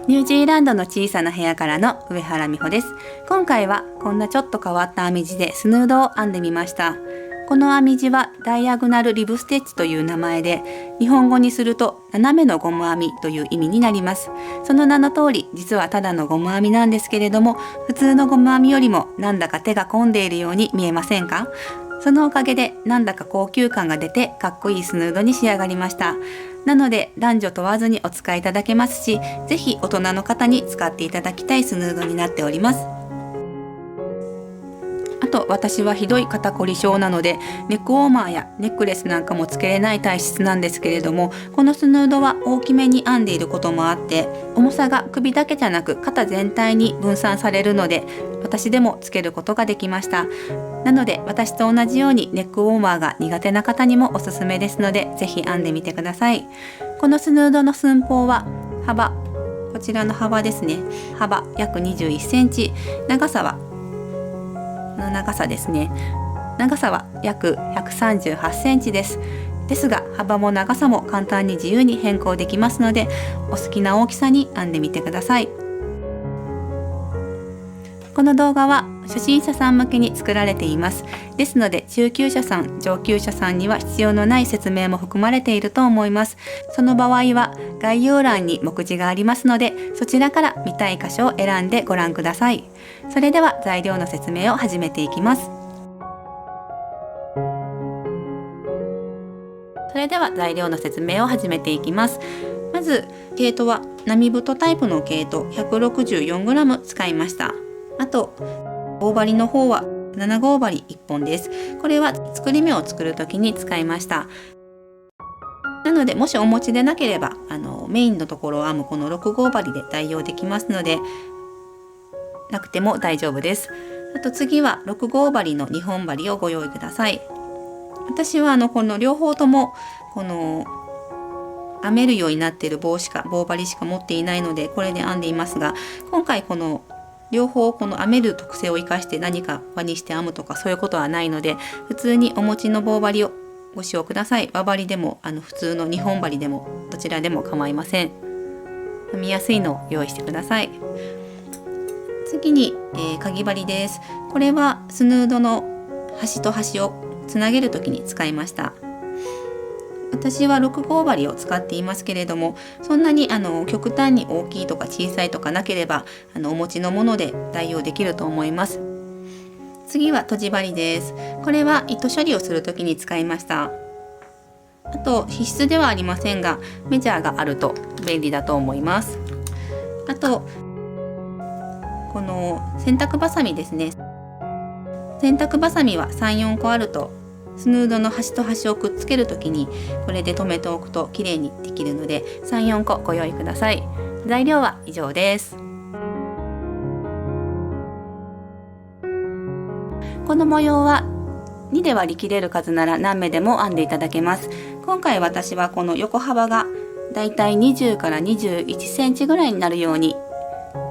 ニュージーランドの小さな部屋からの上原美穂です。今回はこんなちょっと変わった編み地でスヌードを編んでみました。この編み地はダイアゴナルリブステッチという名前で、日本語にすると斜めのゴム編みという意味になります。その名の通り、実はただのゴム編みなんですけれども、普通のゴム編みよりもなんだか手が込んでいるように見えませんか？そのおかげでなんだか高級感が出てかっこいいスヌードに仕上がりました。なので男女問わずにお使いいただけますし、ぜひ大人の方に使っていただきたいスヌードになっております。あと私はひどい肩こり症なので、ネックウォーマーやネックレスなんかもつけれない体質なんですけれども、このスヌードは大きめに編んでいることもあって、重さが首だけじゃなく肩全体に分散されるので、私でもつけることができました。なので私と同じようにネックウォーマーが苦手な方にもおすすめですので、ぜひ編んでみてください。このスヌードの寸法はこちらの幅ですね。幅約21センチ、長さはですね。長さは約138センチです。ですが幅も長さも簡単に自由に変更できますので、お好きな大きさに編んでみてください。この動画は初心者さん向けに作られています。ですので中級者さん、上級者さんには必要のない説明も含まれていると思います。その場合は概要欄に目次がありますので、そちらから見たい箇所を選んでご覧ください。それでは材料の説明を始めていきます。まず毛糸は並太タイプの毛糸 164g 使いました。あと棒針の方は7号針1本です。これは作り目を作る時に使いました。なのでもしお持ちでなければメインのところを編むこの6号針で代用できますので、なくても大丈夫です。あと次は6号針の2本針をご用意ください。私はこの両方ともこの編めるようになっている棒針しか持っていないので、これで編んでいますが、今回この両方この編める特性を生かして何か輪にして編むとかそういうことはないので、普通にお持ちの棒針をご使用ください。輪針でも普通の2本針でもどちらでも構いません。編みやすいのを用意してください。次に、かぎ針です。これはスヌードの端と端をつなげる時に使いました。私は6号針を使っていますけれども、そんなに極端に大きいとか小さいとかなければお持ちのもので代用できると思います。次はとじ針です。これは糸処理をする時に使いました。あと必須ではありませんが、メジャーがあると便利だと思います。あとこの洗濯バサミですね。洗濯バサミは 3,4 個あるとスヌードの端と端をくっつけるときにこれで留めておくと綺麗にできるので 3,4 個ご用意ください。材料は以上です。この模様は2で割り切れる数なら何目でも編んでいただけます。今回私はこの横幅がだいたい20から21センチぐらいになるように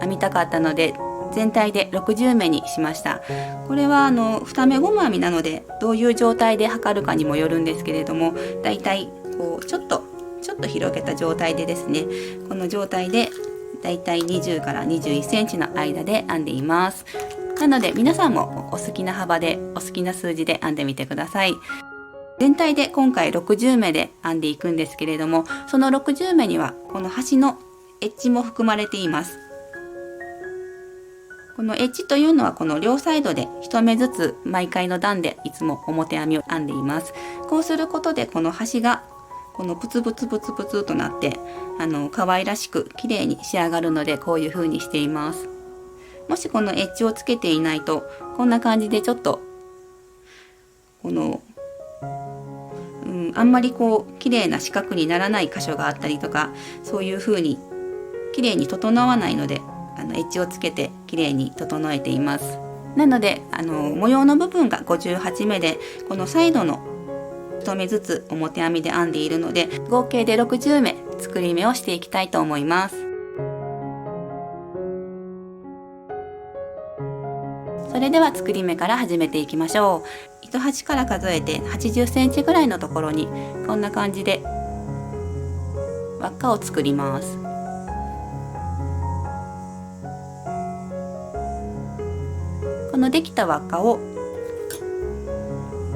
編みたかったので、全体で60目にしました。これは2目ゴム編みなのでどういう状態で測るかにもよるんですけれども、だいたいこうちょっと広げた状態でですね、この状態でだいたい20から21センチの間で編んでいます。なので皆さんもお好きな幅でお好きな数字で編んでみてください。全体で今回60目で編んでいくんですけれども、その60目にはこの端のエッジも含まれています。このエッジというのはこの両サイドで1目ずつ毎回の段でいつも表編みを編んでいます。こうすることでこの端がこのプツプツプツプツとなって可愛らしく綺麗に仕上がるので、こういう風にしています。もしこのエッジをつけていないとこんな感じでちょっとあんまり綺麗な四角にならない箇所があったりとか、そういう風に綺麗に整わないのでエッジをつけて綺麗に整えています。なので模様の部分が58目で、このサイドの1目ずつ表編みで編んでいるので、合計で60目作り目をしていきたいと思います。それでは作り目から始めていきましょう。糸端から数えて80センチぐらいのところにこんな感じで輪っかを作ります。このできた輪っかを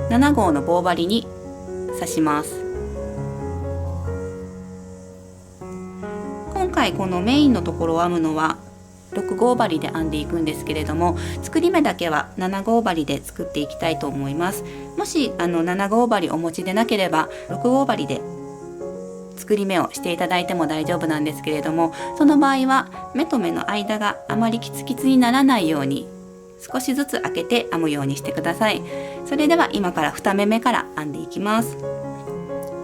7号の棒針に刺します。今回このメインのところを編むのは6号針で編んでいくんですけれども、作り目だけは7号針で作っていきたいと思います。もし7号針お持ちでなければ6号針で作り目をしていただいても大丈夫なんですけれども、その場合は目と目の間があまりキツキツにならないように少しずつ開けて編むようにしてください。それでは今から2目めから編んでいきます。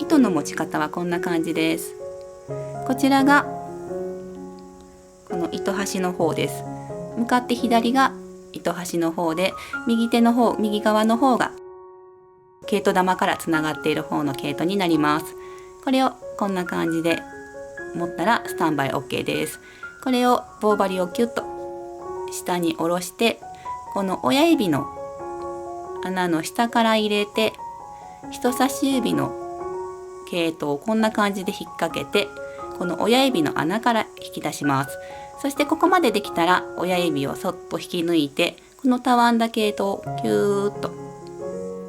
糸の持ち方はこんな感じです。こちらがこの糸端の方です。向かって左が糸端の方で、右側の方が毛糸玉からつながっている方の毛糸になります。これをこんな感じで持ったらスタンバイ OK です。これを棒針をキュッと下に下ろして、この親指の穴の下から入れて、人差し指の毛糸をこんな感じで引っ掛けて、この親指の穴から引き出します。そしてここまでできたら親指をそっと引き抜いて、このたわんだ毛糸をキューッと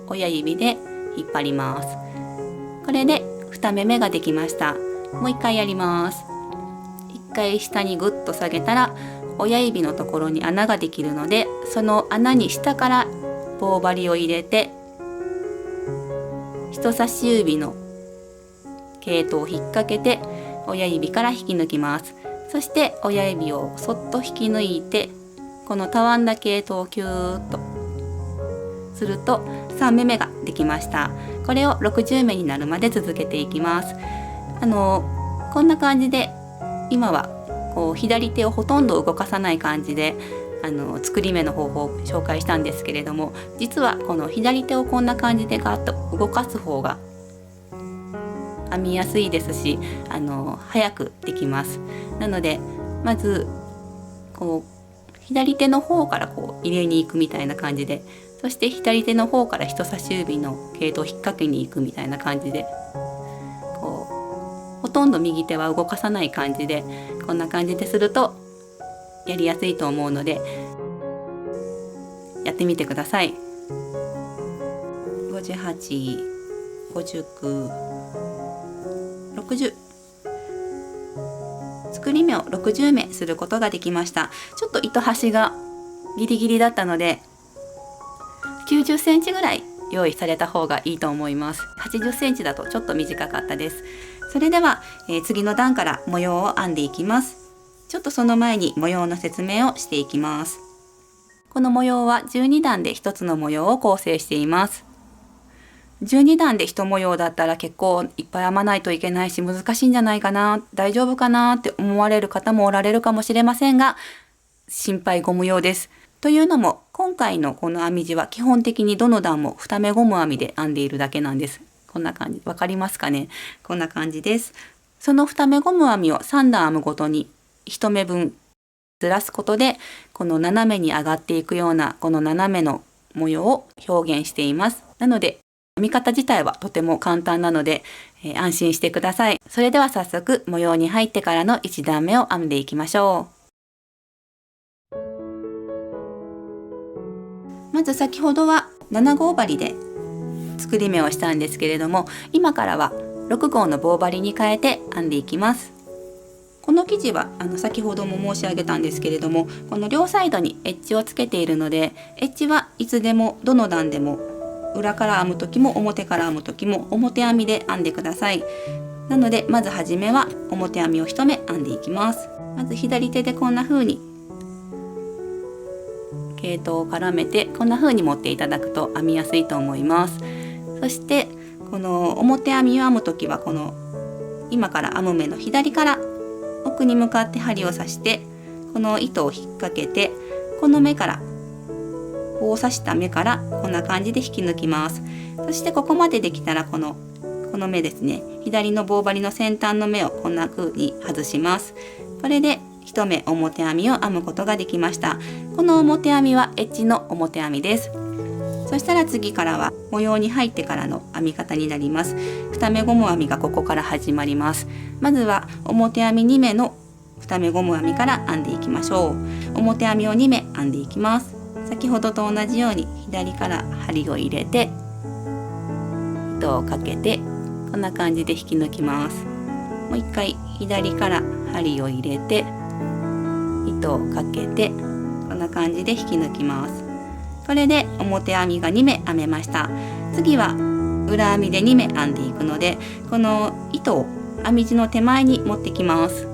親指で引っ張ります。これで2目目ができました。もう一回やります。一回下にグッと下げたら親指のところに穴ができるので、その穴に下から棒針を入れて、人差し指の毛糸を引っ掛けて親指から引き抜きます。そして親指をそっと引き抜いて、このたわんだ毛糸をキューッとすると3目目ができました。これを60目になるまで続けていきます。こんな感じで今はこう左手をほとんど動かさない感じで作り目の方法を紹介したんですけれども、実はこの左手をこんな感じでガッと動かす方が編みやすいですし、早くできます。なのでまずこう左手の方からこう入れに行くみたいな感じで、そして左手の方から人差し指の毛糸を引っ掛けに行くみたいな感じで、こうほとんど右手は動かさない感じで、こんな感じでするとやりやすいと思うのでやってみてください。58、59、60、作り目を60目することができました。ちょっと糸端がギリギリだったので90センチぐらい用意された方がいいと思います。80センチだとちょっと短かったです。それでは、次の段から模様を編んでいきます。ちょっとその前に模様の説明をしていきます。この模様は12段で1つの模様を構成しています。12段で1模様だったら結構いっぱい編まないといけないし、難しいんじゃないかな、大丈夫かなって思われる方もおられるかもしれませんが、心配ご無用です。というのも今回のこの編み地は基本的にどの段も2目ゴム編みで編んでいるだけなんです。こんな感じ、わかりますかね。こんな感じです。その2目ゴム編みを3段編むごとに1目分ずらすことで、この斜めに上がっていくようなこの斜めの模様を表現しています。なので編み方自体はとても簡単なので、安心してください。それでは早速模様に入ってからの1段目を編んでいきましょう。まず先ほどは7号針で作り目をしたんですけれども、今からは6号の棒針に変えて編んでいきます。この生地は先ほども申し上げたんですけれども、この両サイドにエッジをつけているので、エッジはいつでもどの段でも裏から編む時も表から編む時も表編みで編んでください。なのでまずはじめは表編みを1目編んでいきます。まず左手でこんな風に毛糸を絡めてこんな風に持っていただくと編みやすいと思います。そしてこの表編みを編む時はこの今から編む目の左から奥に向かって針を刺して、この糸を引っ掛けて、この目からこう刺した目からこんな感じで引き抜きます。そしてここまでできたらこの目ですね、左の棒針の先端の目をこんな風に外します。これで1目表編みを編むことができました。この表編みはエッジの表編みです。そしたら次からは模様に入ってからの編み方になります。2目ゴム編みがここから始まります。まずは表編み2目の2目ゴム編みから編んでいきましょう。表編みを2目編んでいきます。先ほどと同じように左から針を入れて糸をかけて、こんな感じで引き抜きます。もう一回左から針を入れて糸をかけて、こんな感じで引き抜きます。これで表編みが2目編めました。次は裏編みで2目編んでいくので、この糸を編み地の手前に持ってきます。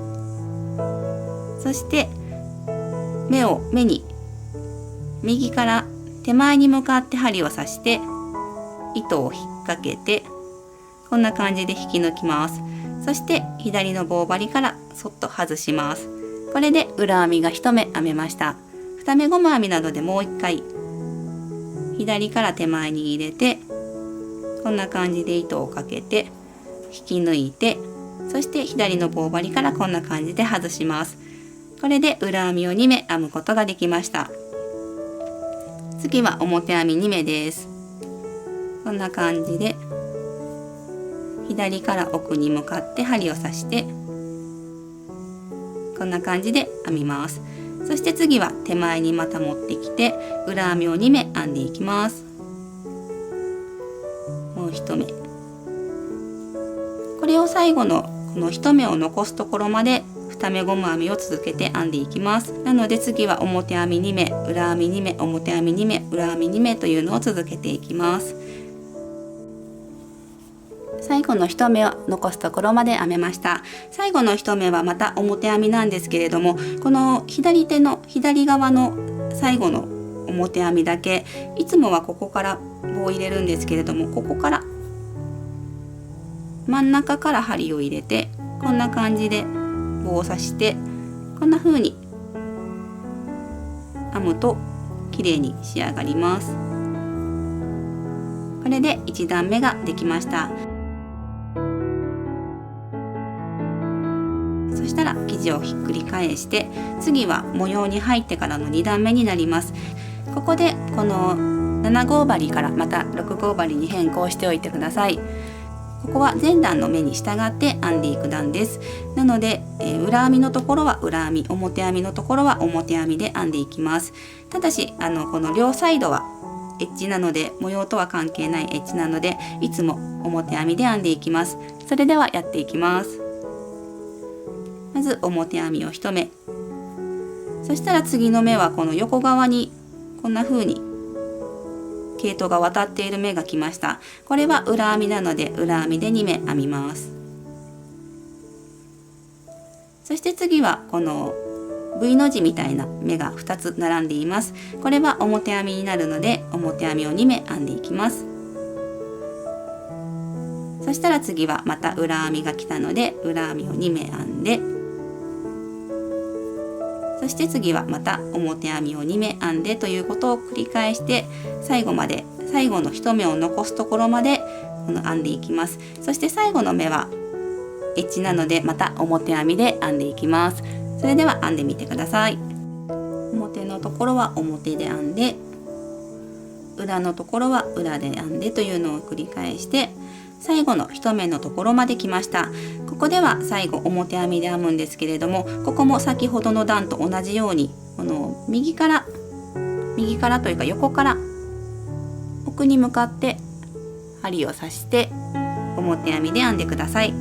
そして目に右から手前に向かって針を刺して糸を引っ掛けて、こんな感じで引き抜きます。そして左の棒針からそっと外します。これで裏編みが1目編めました。2目ゴム編みなどでもう1回左から手前に入れて、こんな感じで糸をかけて引き抜いて、そして左の棒針からこんな感じで外します。これで裏編みを2目編むことができました。次は表編み2目です。こんな感じで左から奥に向かって針を刺して、こんな感じで編みます。そして次は手前にまた持ってきて裏編みを2目編んでいきます。もう1目、これを最後のこの1目を残すところまで2目ゴム編みを続けて編んでいきます。なので次は表編み2目、裏編み2目、表編み2目、裏編み2目というのを続けていきます。最後の1目を残すところまで編めました。最後の1目はまた表編みなんですけれども、この左手の左側の最後の表編みだけ、いつもはここから棒を入れるんですけれども、ここから真ん中から針を入れて、こんな感じで棒を刺して、こんな風に編むと綺麗に仕上がります。これで1段目ができました。そしたら生地をひっくり返して、次は模様に入ってからの2段目になります。ここでこの7号針からまた6号針に変更しておいてください。ここは前段の目に従って編んでいく段です。なので、裏編みのところは裏編み、表編みのところは表編みで編んでいきます。ただしこの両サイドはエッジなので、模様とは関係ないエッジなので、いつも表編みで編んでいきます。それではやっていきます。まず表編みを1目、そしたら次の目はこの横側にこんな風に毛糸が渡っている目が来ました。これは裏編みなので裏編みで2目編みます。そして次はこの V の字みたいな目が2つ並んでいます。これは表編みになるので表編みを2目編んでいきます。そしたら次はまた裏編みが来たので裏編みを2目編んで、そして次はまた表編みを2目編んでということを繰り返して、最後まで最後の1目を残すところまで編んでいきます。そして最後の目はエッジなのでまた表編みで編んでいきます。それでは編んでみてください。表のところは表で編んで、裏のところは裏で編んでというのを繰り返して、最後の1目のところまで来ました。ここでは最後表編みで編むんですけれども、ここも先ほどの段と同じようにこの右からというか横から奥に向かって針を刺して表編みで編んでください。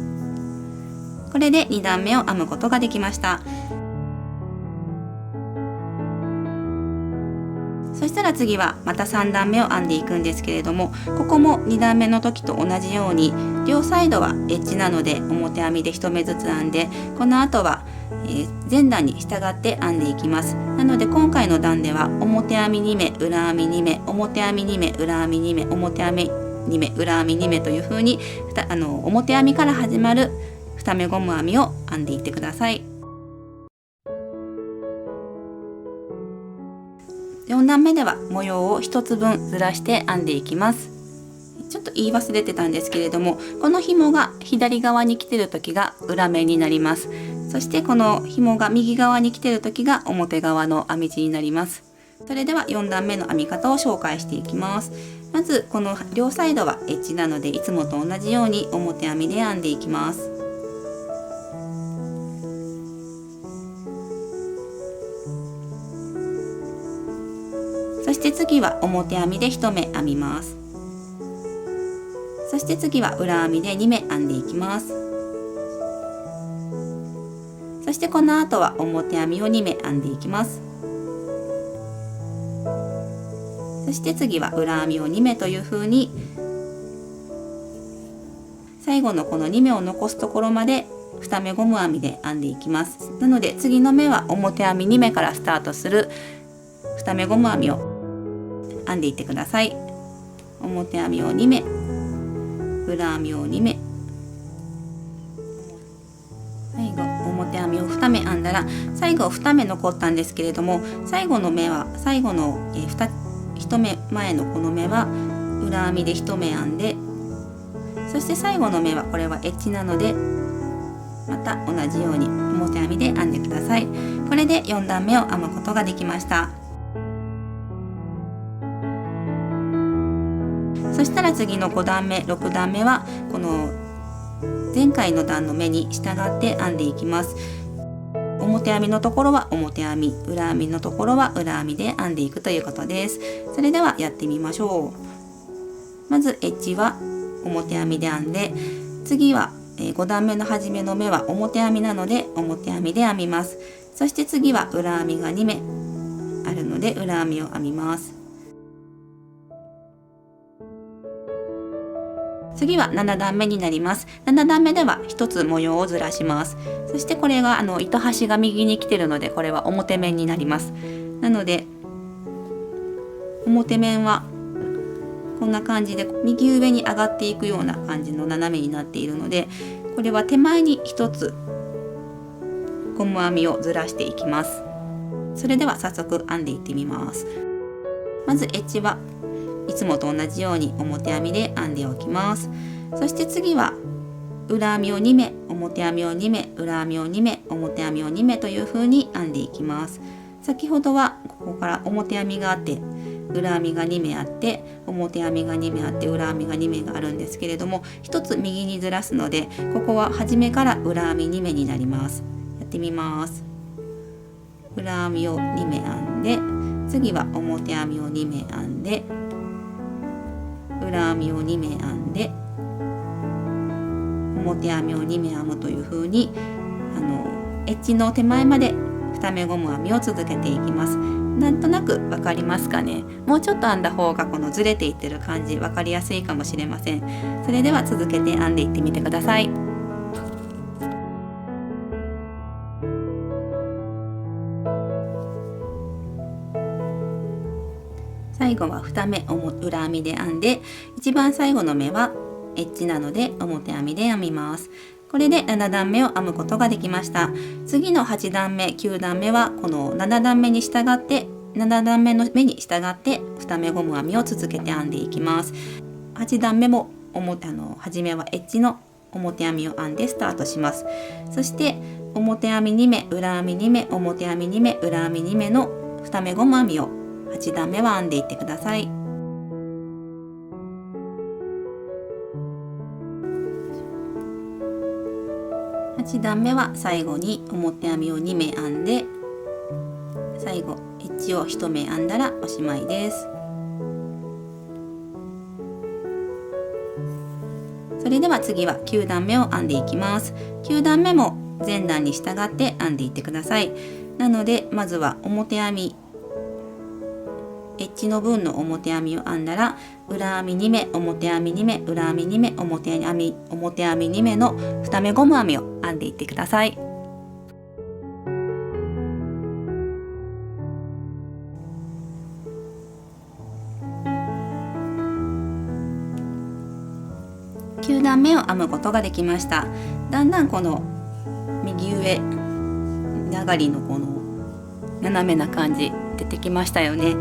これで2段目を編むことができました。そしたら次はまた3段目を編んでいくんですけれども、ここも2段目の時と同じように両サイドはエッジなので表編みで1目ずつ編んで、この後は前段に従って編んでいきます。なので今回の段では表編み2目、裏編み2目、表編み2目、裏編み2目、表編み2目、裏編み2目という風に表編みから始まる2目ゴム編みを編んでいってください。4段目では模様を1つ分ずらして編んでいきます。ちょっと言い忘れてたんですけれども、この紐が左側に来てる時が裏目になります。そしてこの紐が右側に来てる時が表側の編み地になります。それでは4段目の編み方を紹介していきます。まずこの両サイドはエッジなのでいつもと同じように表編みで編んでいきます。そして次は表編みで1目編みます。そして次は裏編みで2目編んでいきます。そしてこの後は表編みを2目編んでいきます。そして次は裏編みを2目という風に最後のこの2目を残すところまで2目ゴム編みで編んでいきます。なので次の目は表編み2目からスタートする2目ゴム編みを編んでいってください。表編みを2目、裏編みを2目、最後表編みを2目編んだら最後2目残ったんですけれども、最後の目は最後の1目前のこの目は裏編みで1目編んで、そして最後の目はこれはエッジなのでまた同じように表編みで編んでください。これで4段目を編むことができました。そしたら次の5段目6段目はこの前回の段の目に従って編んでいきます。表編みのところは表編み、裏編みのところは裏編みで編んでいくということです。それではやってみましょう。まずエッジは表編みで編んで、次は5段目の初めの目は表編みなので表編みで編みます。そして次は裏編みが2目あるので裏編みを編みます。次は7段目になります。7段目では1つ模様をずらします。そしてこれが糸端が右に来てるのでこれは表面になります。なので表面はこんな感じで右上に上がっていくような感じの斜めになっているので、これは手前に1つゴム編みをずらしていきます。それでは早速編んでいってみます。まずエッジはいつもと同じように表編みで編んでおきます。そして次は裏編みを2目、表編みを2目、裏編みを2目、表編みを2目という風に編んでいきます。先ほどはここから表編みがあって裏編みが2目あって表編みが2目あって裏編みが2目があるんですけれども、1つ右にずらすのでここは初めから裏編み2目になります。やってみます。裏編みを2目編んで、次は表編みを2目編んで、裏編みを2目編んで表編みを2目編むという風にエッジの手前まで2目ゴム編みを続けていきます。なんとなく分かりますかね。もうちょっと編んだ方がこのずれていってる感じ分かりやすいかもしれません。それでは続けて編んでいってみてください。最後は2目裏編みで編んで、一番最後の目はエッジなので表編みで編みます。これで7段目を編むことができました。次の8段目9段目はこの7段目に従って7段目の目に従って2目ゴム編みを続けて編んでいきます。8段目も初めはエッジの表編みを編んでスタートします。そして表編み2目裏編み2目表編み2目裏編み2目の2目ゴム編みを8段目は編んでいってください。8段目は最後に表編みを2目編んで、最後エッジを1目編んだらおしまいです。それでは次は9段目を編んでいきます。9段目も前段に従って編んでいってください。なのでまずは表編みエッジの分の表編みを編んだら裏編み2目表編み2目裏編み2目表編み2目の2目ゴム編みを編んでいってください。9段目を編むことができました。だんだんこの右上上がりのこの斜めな感じ出てきましたよね。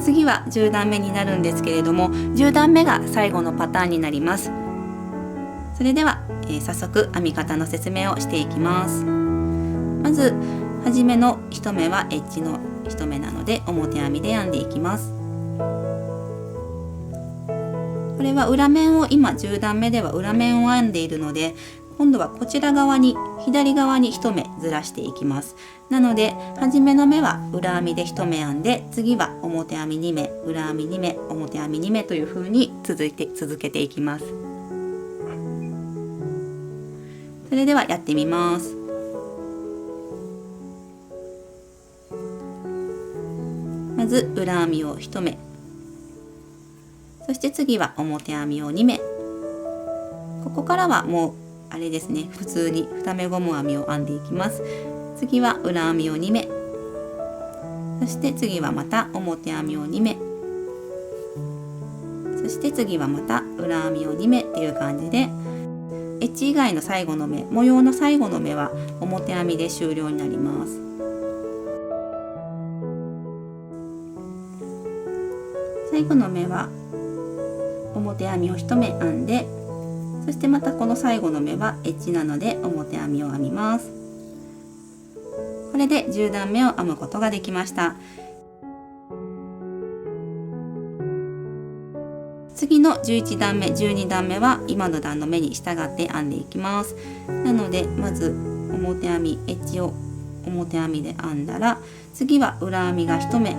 次は10段目になるんですけれども、10段目が最後のパターンになります。それでは、早速編み方の説明をしていきます。まず初めの1目はエッジの1目なので表編みで編んでいきます。これは裏面を今10段目では裏面を編んでいるので、今度はこちら側に左側に1目ずらしていきます。なので初めの目は裏編みで1目編んで、次は表編み2目裏編み2目表編み2目という風に続けていきます。それではやってみます。まず裏編みを1目、そして次は表編みを2目。ここからはもうあれですね、普通に2目ゴム編みを編んでいきます。次は裏編みを2目、そして次はまた表編みを2目、そして次はまた裏編みを2目っていう感じで、エッジ以外の最後の目、模様の最後の目は表編みで終了になります。最後の目は表編みを1目編んで、そしてまたこの最後の目はエッジなので表編みを編みます。これで10段目を編むことができました。次の11段目12段目は今の段の目に従って編んでいきます。なのでまず表編みエッジを表編みで編んだら、次は裏編みが1目、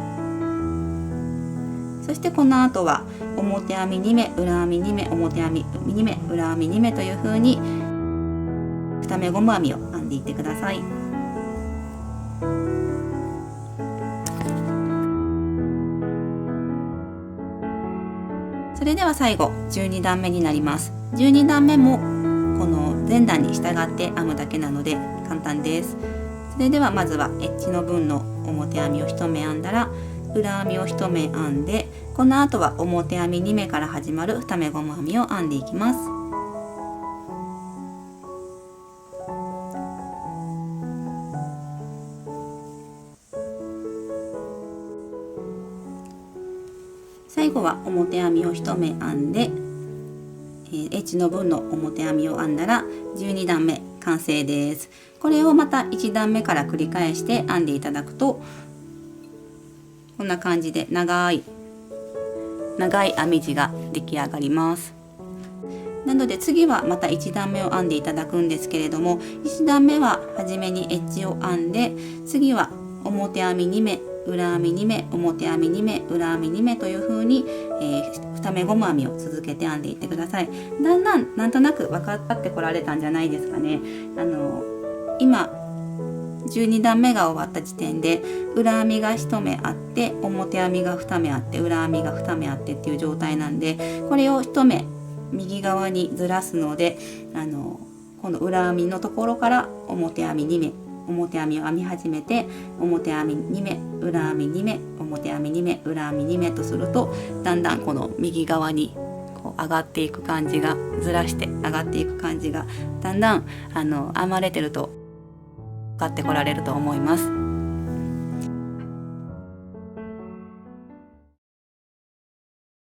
そしてこの後は表編み2目裏編み2目表編み2目裏編み2目という風に2目ゴム編みを編んでいってください。それでは最後12段目になります。12段目もこの前段に従って編むだけなので簡単です。それではまずはエッジの分の表編みを1目編んだら裏編みを1目編んで、この後は表編み2目から始まる2目ゴム編みを編んでいきます。最後は表編みを1目編んで、エッジの分の表編みを編んだら12段目完成です。これをまた1段目から繰り返して編んでいただくと、こんな感じで長い編み地が出来上がります。なので次はまた1段目を編んでいただくんですけれども、1段目は初めにエッジを編んで、次は表編み2目裏編み2目表編み2目裏編み2目という風に、2目ゴム編みを続けて編んでいってください。だんだんなんとなく分かってこられたんじゃないですかね。今12段目が終わった時点で裏編みが1目あって表編みが2目あって裏編みが2目あってっていう状態なんで、これを1目右側にずらすので、この裏編みのところから表編み2目表編みを編み始めて、表編み2目裏編み2目表編み2目裏編み2目とすると、だんだんこの右側にこう上がっていく感じが、ずらして上がっていく感じがだんだん編まれてると分かってこられると思います。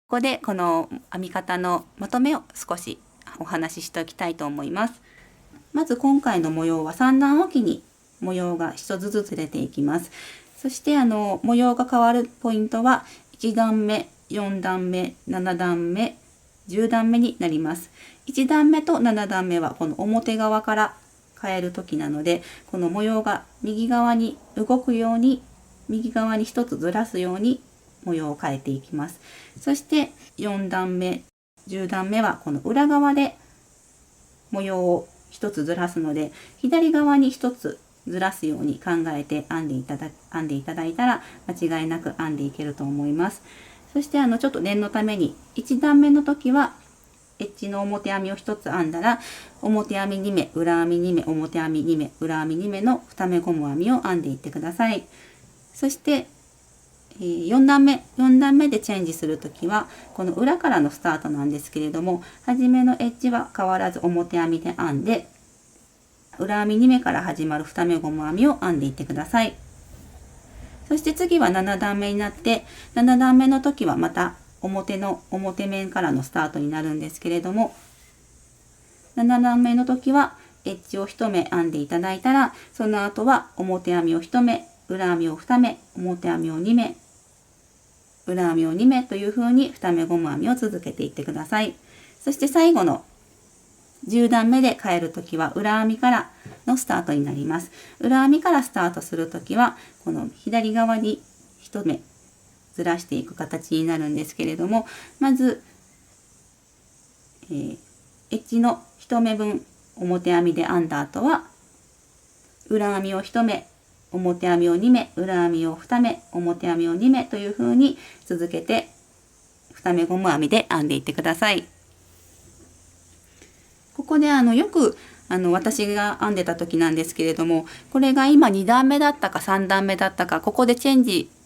ここでこの編み方のまとめを少しお話ししておきたいと思います。まず今回の模様は3段おきに模様が1つずつ出ていきます。そして模様が変わるポイントは1段目4段目7段目10段目になります。1段目と7段目はこの表側から変える時なので、この模様が右側に動くように右側に1つずらすように模様を変えていきます。そして4段目10段目はこの裏側で模様を1つずらすので、左側に1つずらすように考えて編んでいただいたら間違いなく編んでいけると思います。そしてちょっと念のために1段目の時はエッジの表編みを1つ編んだら表編み2目裏編み2目表編み2目裏編み2目の2目ゴム編みを編んでいってください。そして4段目でチェンジするときはこの裏からのスタートなんですけれども、初めのエッジは変わらず表編みで編んで、裏編み2目から始まる2目ゴム編みを編んでいってください。そして次は7段目になって、7段目の時はまた表面からのスタートになるんですけれども、7段目の時はエッジを1目編んでいただいたら、その後は表編みを1目裏編みを2目表編みを2目裏編みを2目という風に2目ゴム編みを続けていってください。そして最後の10段目で変えるときは裏編みからのスタートになります。裏編みからスタートするときはこの左側に1目ずらしていく形になるんですけれども、まず、エッジの1目分表編みで編んだ後は裏編みを1目、表編みを2目、裏編みを2目、表編みを2目という風に続けて2目ゴム編みで編んでいってください。ここでよく私が編んでた時なんですけれども、これが今2段目だったか3段目だったか、ここで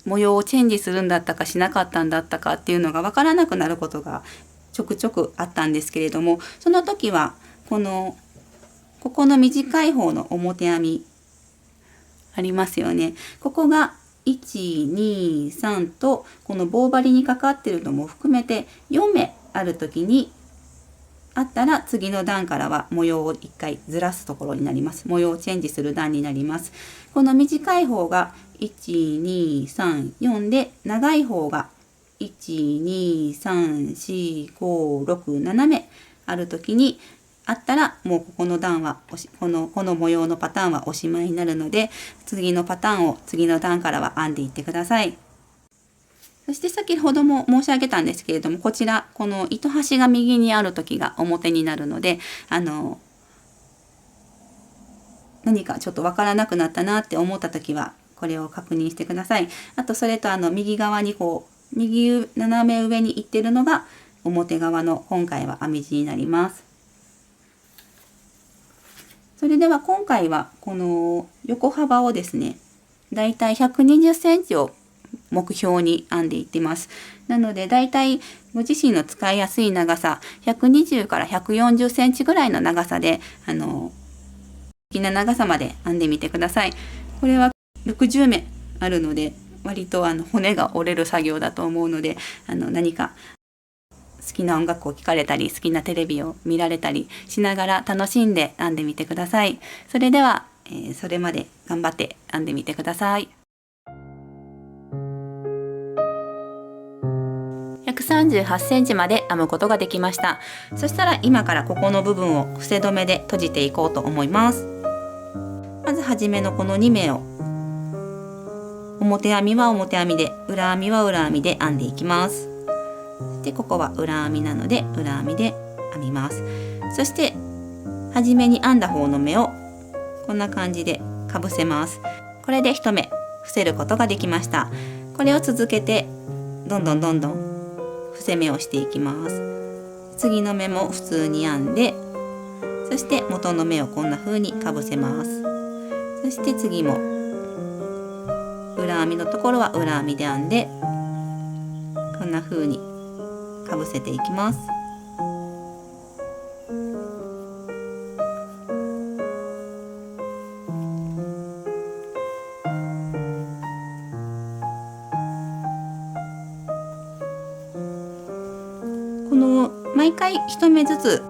模様をチェンジするんだったかしなかったんだったかっていうのが分からなくなることがちょくちょくあったんですけれども、その時はここの短い方の表編みありますよね。ここが1、2、3とこの棒針にかかってるのも含めて4目ある時にあったら、次の段からは模様を1回ずらすところになります。模様をチェンジする段になります。この短い方が1、2、3、4で、長い方が1、2、3、4、5、6、7目ある時にあったら、もうここの段はこの模様のパターンはおしまいになるので、次のパターンを次の段からは編んでいってください。そして先ほども申し上げたんですけれども、こちらこの糸端が右にある時が表になるので、何かちょっとわからなくなったなって思った時はこれを確認してください。あとそれと右側に右斜め上に行ってるのが表側の今回は編み地になります。それでは今回はこの横幅をですね、だいたい120センチを目標に編んでいってます。なのでだいたいご自身の使いやすい長さ120から140センチぐらいの長さで好きな長さまで編んでみてください。これは60目あるので割と骨が折れる作業だと思うので、何か好きな音楽を聴かれたり好きなテレビを見られたりしながら楽しんで編んでみてください。それでは、それまで頑張って編んでみてください。138センチまで編むことができました。そしたら今からここの部分を伏せ止めで閉じていこうと思います。まず初めのこの2目を表編みは表編みで、裏編みは裏編みで編んでいきます。でここは裏編みなので裏編みで編みます。そして初めに編んだ方の目をこんな感じでかぶせます。これで1目伏せることができました。これを続けてどんどん伏せ目をしていきます。次の目も普通に編んで、そして元の目をこんな風にかぶせます。そして次も裏編みのところは裏編みで編んでこんな風にかぶせていきます。この毎回1目ずつ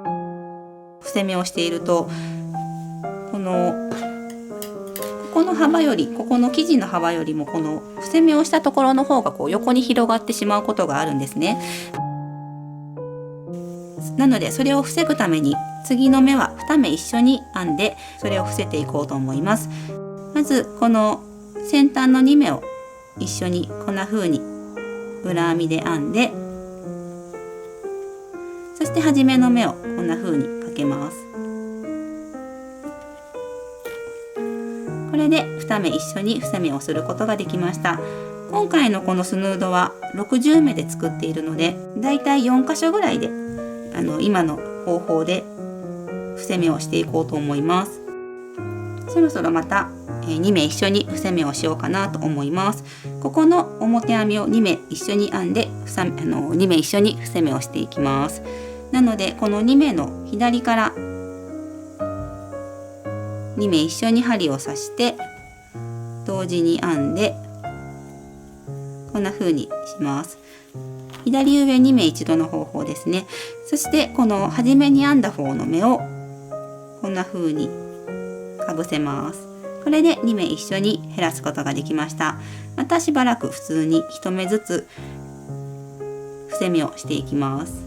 伏せ目をしているとここの幅よりここの生地の幅よりもこの伏せ目をしたところの方が横に広がってしまうことがあるんですね。なのでそれを防ぐために次の目は2目一緒に編んでそれを伏せていこうと思います。まずこの先端の2目を一緒にこんな風に裏編みで編んで、そして初めの目をこんな風にかけます。これで2目一緒に伏せ目をすることができました。今回のこのスヌードは60目で作っているのでだいたい4箇所ぐらいで今の方法で伏せ目をしていこうと思います。そろそろまた2目一緒に伏せ目をしようかなと思います。ここの表編みを2目一緒に編んで2目一緒に伏せ目をしていきます。なのでこの2目の左から2目一緒に針を刺して同時に編んでこんな風にします。左上2目一度の方法ですね。そしてこの初めに編んだ方の目をこんな風にかぶせます。これで2目一緒に減らすことができました。またしばらく普通に1目ずつ伏せ目をしていきます。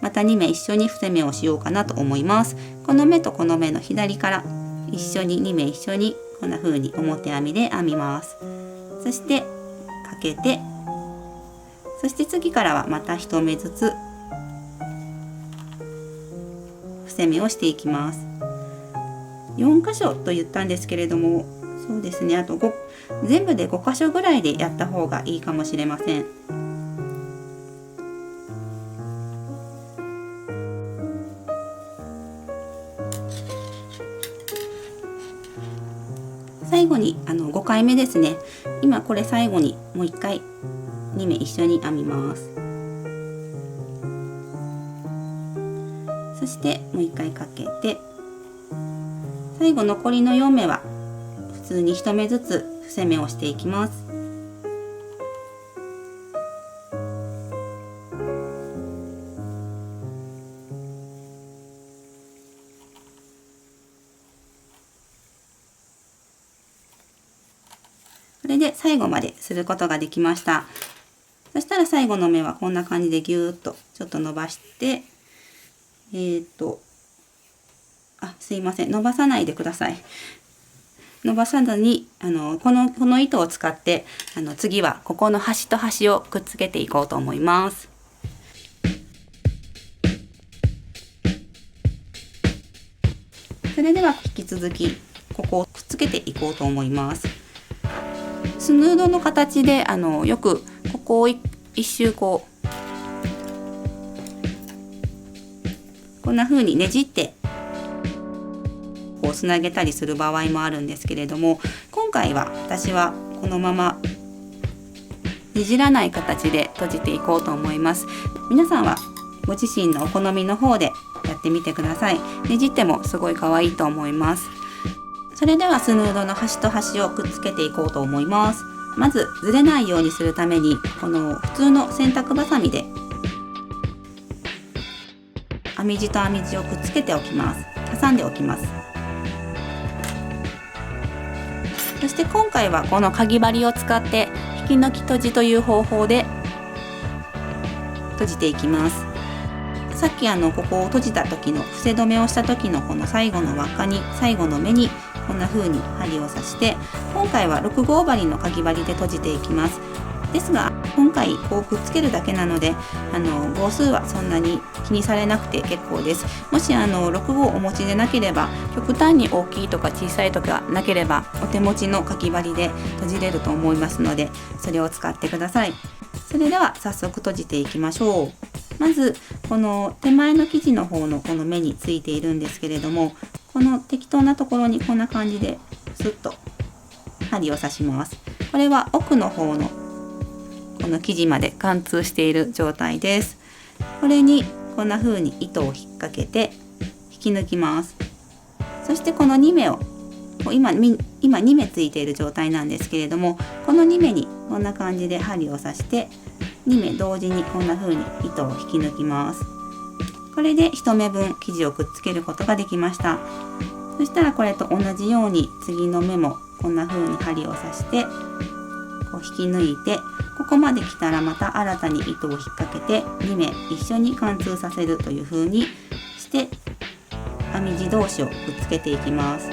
また2目一緒に伏せ目をしようかなと思います。この目とこの目の左から一緒に2目一緒にこんな風に表編みで編みます。そしてかけて、そして次からはまた1目ずつ伏せ目をしていきます。4箇所と言ったんですけれども、そうですね、あと全部で5箇所ぐらいでやった方がいいかもしれません。最後に5回目ですね。今これ最後にもう1回2目一緒に編みます。そしてもう1回かけて、最後残りの4目は普通に1目ずつ伏せ目をしていきます。これで最後まですることができました。そしたら最後の目はこんな感じでギューッとちょっと伸ばして、すいません、伸ばさないでください。伸ばさずにこの糸を使って次はここの端と端をくっつけていこうと思います。それでは引き続きここをくっつけていこうと思います。スヌードの形でよくここを一周こんな風にねじってこうつなげたりする場合もあるんですけれども、今回は私はこのままねじらない形で閉じていこうと思います。皆さんはご自身のお好みの方でやってみてください。ねじってもすごい可愛いと思います。それではスヌードの端と端をくっつけていこうと思います。まずずれないようにするためにこの普通の洗濯バサミで編み地と編み地をくっつけておきます。挟んでおきます。そして今回はこのかぎ針を使って引き抜き閉じという方法で閉じていきます。さっきここを閉じた時の伏せ止めをした時のこの最後の輪っかに最後の目にこんな風に針を刺して、今回は6号針のかぎ針で閉じていきます。ですが今回こうくっつけるだけなので号数はそんなに気にされなくて結構です。もし6号お持ちでなければ、極端に大きいとか小さいとかなければお手持ちのかぎ針で閉じれると思いますので、それを使ってください。それでは早速閉じていきましょう。まずこの手前の生地の方のこの目についているんですけれども、この適当なところにこんな感じでスッと針を刺します。これは奥の方のこの生地まで貫通している状態です。これにこんな風に糸を引っ掛けて引き抜きます。そしてこの2目を今2目ついている状態なんですけれども、この2目にこんな感じで針を刺して2目同時にこんな風に糸を引き抜きます。これで1目分生地をくっつけることができました。そしたらこれと同じように次の目もこんな風に針を刺してこう引き抜いて、ここまで来たらまた新たに糸を引っ掛けて2目一緒に貫通させるという風にして編み地同士をくっつけていきます。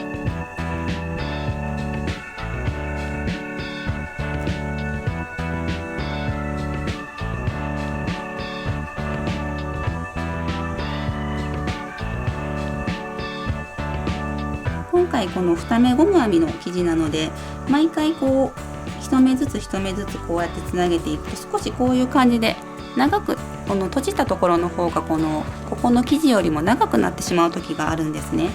今回この2目ゴム編みの生地なので、毎回こう1目ずつ1目ずつこうやってつなげていくと、少しこういう感じで長くこの閉じたところの方がここの生地よりも長くなってしまう時があるんですね。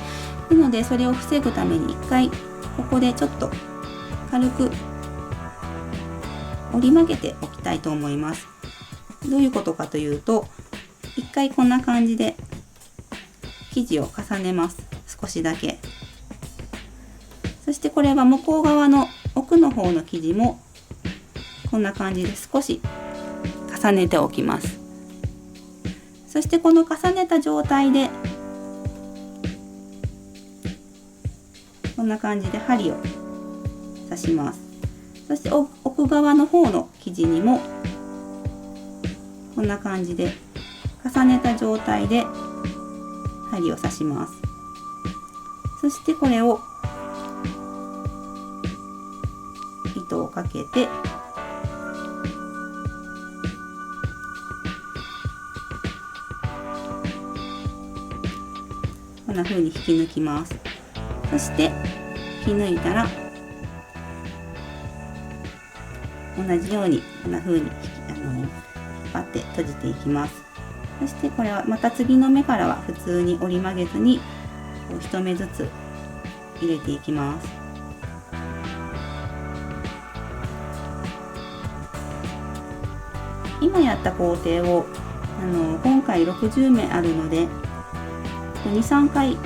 なのでそれを防ぐために1回ここでちょっと軽く折り曲げておきたいと思います。どういうことかというと、1回こんな感じで生地を重ねます。少しだけ。そしてこれは向こう側の奥の方の生地もこんな感じで少し重ねておきます。そしてこの重ねた状態でこんな感じで針を刺します。そして奥側の方の生地にもこんな感じで重ねた状態で針を刺します。そしてこれを糸をかけてこんな風に引き抜きます。そして引き抜いたら同じようにこんな風に引っ張って閉じていきます。そしてこれはまた次の目からは普通に折り曲げずにこう1目ずつ入れていきます。今やった工程を今回60目あるので2、3回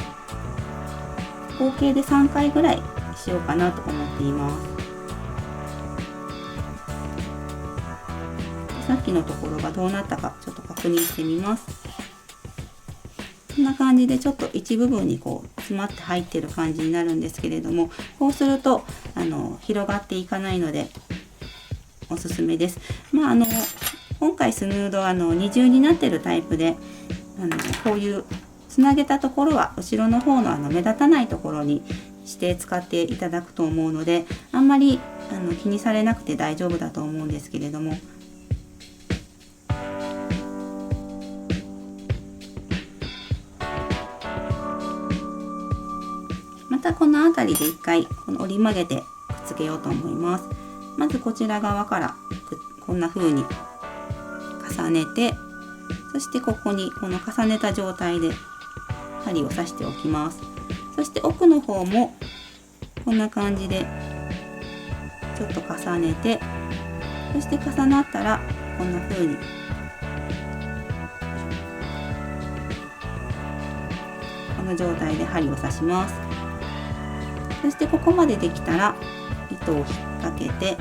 合計で3回ぐらいしようかなと思っています。さっきのところがどうなったかちょっと確認してみます。こんな感じでちょっと一部分にこう詰まって入ってる感じになるんですけれども、こうすると広がっていかないのでおすすめです。今回スヌードは二重になってるタイプでこういうつなげたところは後ろの方の目立たないところにして使っていただくと思うので、あんまり気にされなくて大丈夫だと思うんですけれども、またこの辺りで一回この折り曲げてくっつけようと思います。まずこちら側からこんな風に重ねて、そしてここにこの重ねた状態で針を刺しておきます。そして奥の方もこんな感じでちょっと重ねて、そして重なったらこんな風にこの状態で針を刺します。そしてここまでできたら糸を引っ掛けて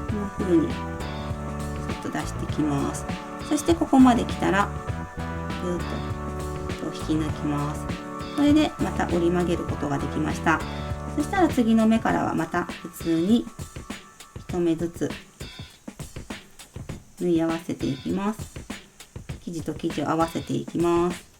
こんな風にちょっと出してきます。そしてここまで来たらぐーっと引き抜きます。これでまた折り曲げることができました。そしたら次の目からはまた普通に1目ずつ縫い合わせていきます。生地と生地を合わせていきます。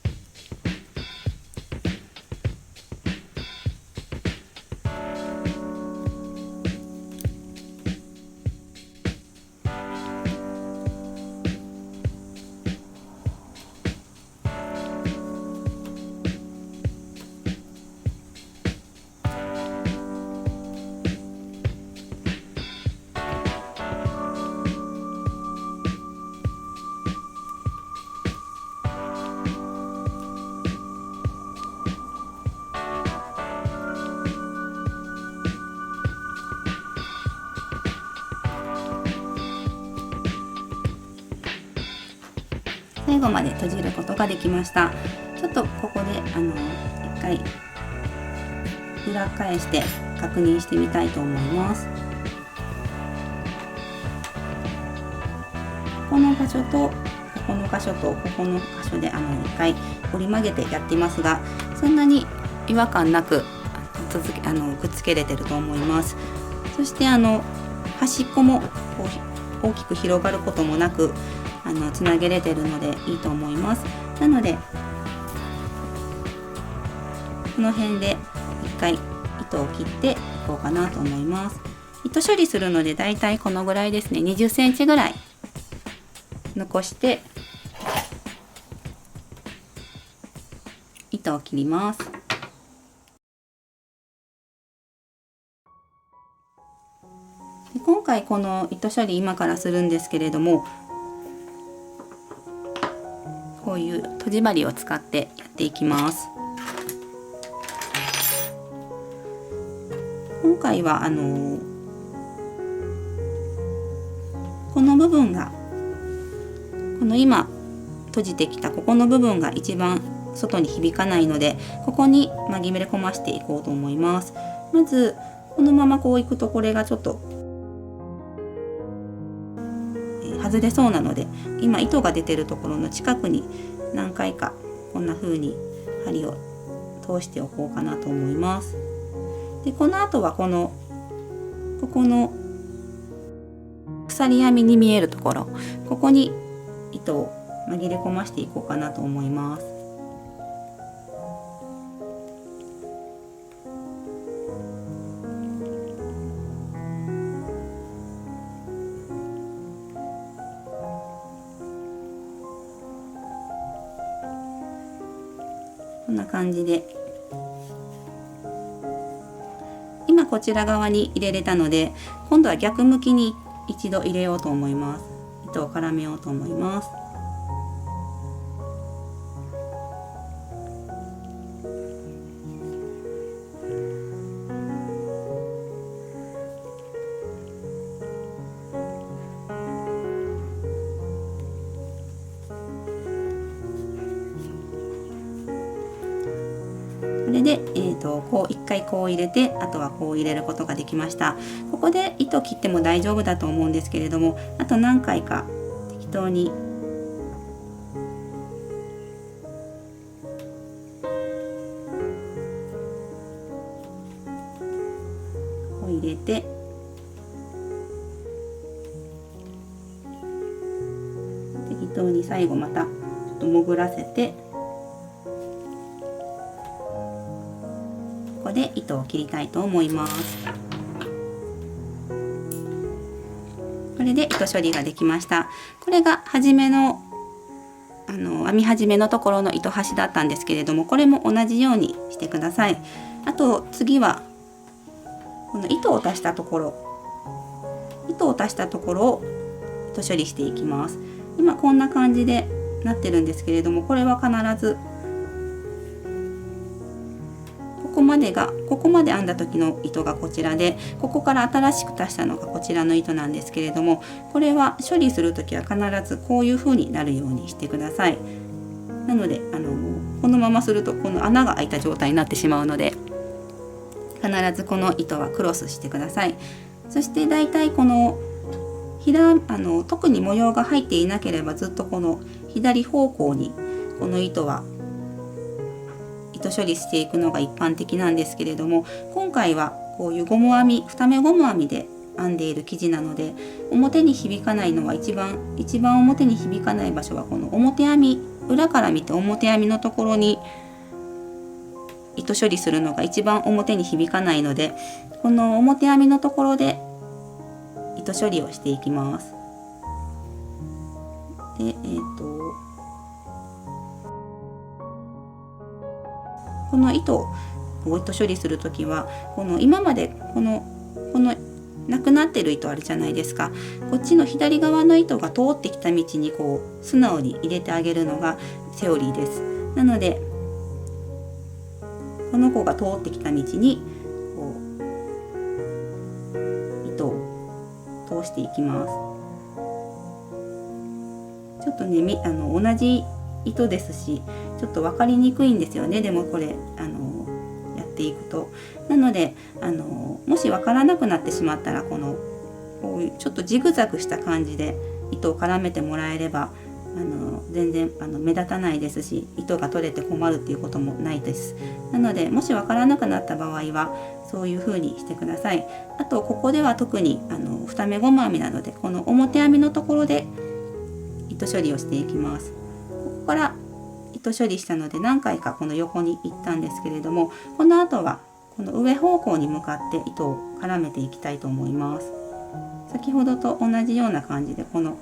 最後まで閉じることができました。ちょっとここで一回裏返して確認してみたいと思います。ここの場所とここの箇所とここの箇所で一回折り曲げてやっていますが、そんなに違和感なくくっつけれてると思います。そして端っこもこう大きく広がることもなくつなげれてるのでいいと思います。なのでこの辺で一回糸を切っていこうかなと思います。糸処理するのでだいたいこのぐらいですね、20センチぐらい残して糸を切ります。で今回この糸処理今からするんですけれども、こういうとじ針を使ってやっていきます。今回はこの部分がこの今閉じてきたここの部分が一番外に響かないので、ここに紛れ込ましていこうと思います。まずこのままこういくとこれがちょっと外れそうなので、今糸が出てるところの近くに何回かこんな風に針を通しておこうかなと思います。でこの後はここの鎖編みに見えるところ、ここに糸を紛れ込ましていこうかなと思います。こんな感じで今こちら側に入れれたので、今度は逆向きに一度入れようと思います。糸を絡めようと思います。これで、こう一回こう入れて、あとはこう入れることができました。ここで糸切っても大丈夫だと思うんですけれども、あと何回か適当にこう入れて、適当に最後またちょっと潜らせて、ここで糸を切りたいと思います。これで糸処理ができました。これが初めの編み始めのところの糸端だったんですけれども、これも同じようにしてください。あと次はこの糸を足したところを糸処理していきます。今こんな感じでなってるんですけれども、これは必ずここまで編んだ時の糸がこちらで、ここから新しく足したのがこちらの糸なんですけれども、これは処理する時は必ずこういう風になるようにしてください。なのでこのままするとこの穴が開いた状態になってしまうので、必ずこの糸はクロスしてください。そしてだいたいこの特に模様が入っていなければずっとこの左方向にこの糸は糸処理していくのが一般的なんですけれども、今回はこういうゴム編み、2目ゴム編みで編んでいる生地なので、表に響かないのは一番表に響かない場所はこの表編み、裏から見て表編みのところに糸処理するのが一番表に響かないので、この表編みのところで糸処理をしていきます。で、この糸を糸処理するときは今までこのなくなってる糸あるじゃないですか。こっちの左側の糸が通ってきた道にこう素直に入れてあげるのがセオリーです。なのでこの子が通ってきた道にこう糸を通していきます。ちょっとね同じ糸ですしちょっと分かりにくいんですよね。でもこれやっていくと、なのでもし分からなくなってしまったらこういうちょっとジグザグした感じで糸を絡めてもらえれば全然目立たないですし、糸が取れて困るっていうこともないです。なのでもし分からなくなった場合はそういう風にしてください。あとここでは特に2目ゴム編みなので、この表編みのところで糸処理をしていきます。ここから糸処理したので何回かこの横に行ったんですけれども、この後はこの上方向に向かって糸を絡めていきたいと思います。先ほどと同じような感じでこの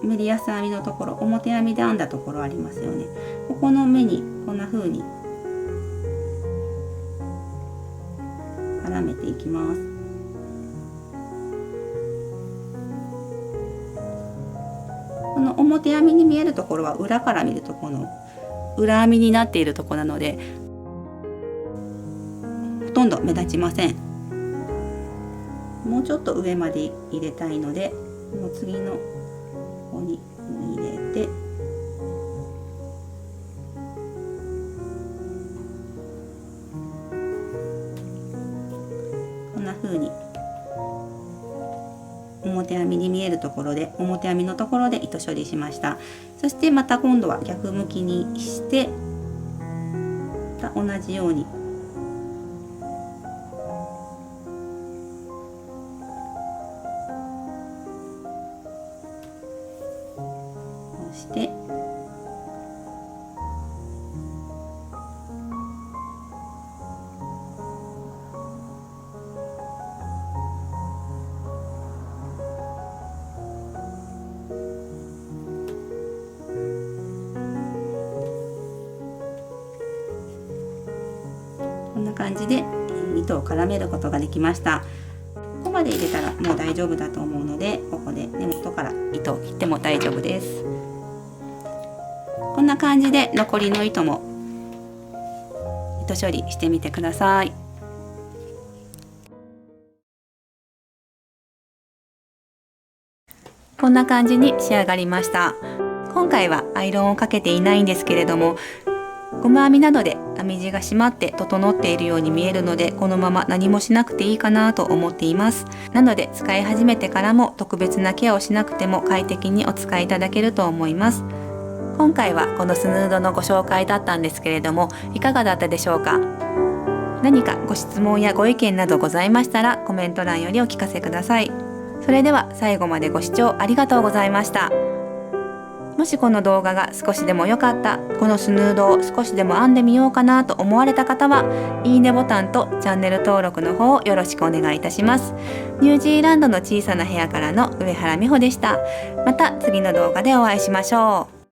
メリヤス編みのところ、表編みで編んだところありますよね。ここの目にこんな風に絡めていきます。この表編みに見えるところは裏から見るとこの裏編みになっているところなのでほとんど目立ちません。もうちょっと上まで入れたいので、この次のここに入れてこんな風に表編みに見えるところで表編みのところで糸処理しました。そしてまた今度は逆向きにして同じようにしてこんな感じで糸を絡めることができました。ここまで入れたらもう大丈夫だと思うので、ここで根元から糸を切っても大丈夫です。こんな感じで残りの糸も糸処理してみてください。こんな感じに仕上がりました。今回はアイロンをかけていないんですけれども、ゴム編みなどで編み地が締まって整っているように見えるので、このまま何もしなくていいかなと思っています。なので使い始めてからも特別なケアをしなくても快適にお使いいただけると思います。今回はこのスヌードのご紹介だったんですけれども、いかがだったでしょうか。何かご質問やご意見などございましたらコメント欄よりお聞かせください。それでは最後までご視聴ありがとうございました。もしこの動画が少しでも良かった、このスヌードを少しでも編んでみようかなと思われた方は、いいねボタンとチャンネル登録の方をよろしくお願いいたします。ニュージーランドの小さな部屋からの上原美穂でした。また次の動画でお会いしましょう。